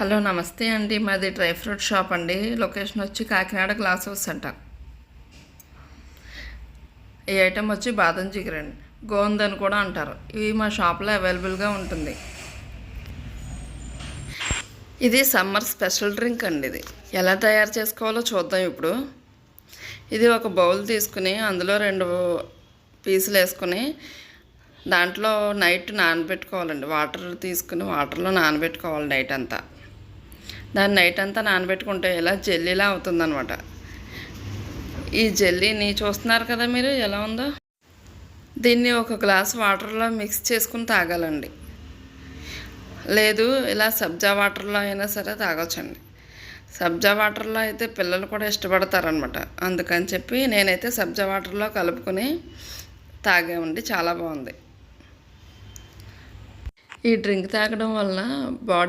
Hello నమస్తే అండి. మాది డ్రై ఫ్రూట్ షాప్ అండి. లొకేషన్ వచ్చి కాకినాడ గ్లాస్ హౌస్ అంట. ఈ ఐటెం వచ్చి బాదం చిగురు అండి, గోంద్ అని కూడా అంటారు. ఇవి మా షాప్లో అవైలబుల్గా ఉంటుంది. ఇది సమ్మర్ స్పెషల్ డ్రింక్ అండి. ఇది ఎలా తయారు చేసుకోవాలో చూద్దాం ఇప్పుడు. ఇది ఒక బౌల్ తీసుకుని అందులో 2 పీసులు వేసుకుని దాంట్లో నైట్ నానబెట్టుకోవాలండి. వాటర్ తీసుకుని వాటర్లో నానబెట్టుకోవాలి నైట్ అంతా. దాన్ని నైట్ అంతా నానబెట్టుకుంటే ఇలా జెల్లీలా అవుతుందన్నమాట. ఈ జెల్లీని చూస్తున్నారు కదా మీరు ఎలా ఉందో. దీన్ని ఒక గ్లాస్ వాటర్లో మిక్స్ చేసుకుని తాగాలండి. లేదు ఇలా సబ్జా వాటర్లో అయినా సరే తాగొచ్చండి. సబ్జా వాటర్లో అయితే పిల్లలు కూడా ఇష్టపడతారనమాట. అందుకని చెప్పి నేనైతే సబ్జా వాటర్లో కలుపుకొని తాగామండి. చాలా బాగుంది. ఈ డ్రింక్ తాగడం వలన బాడీ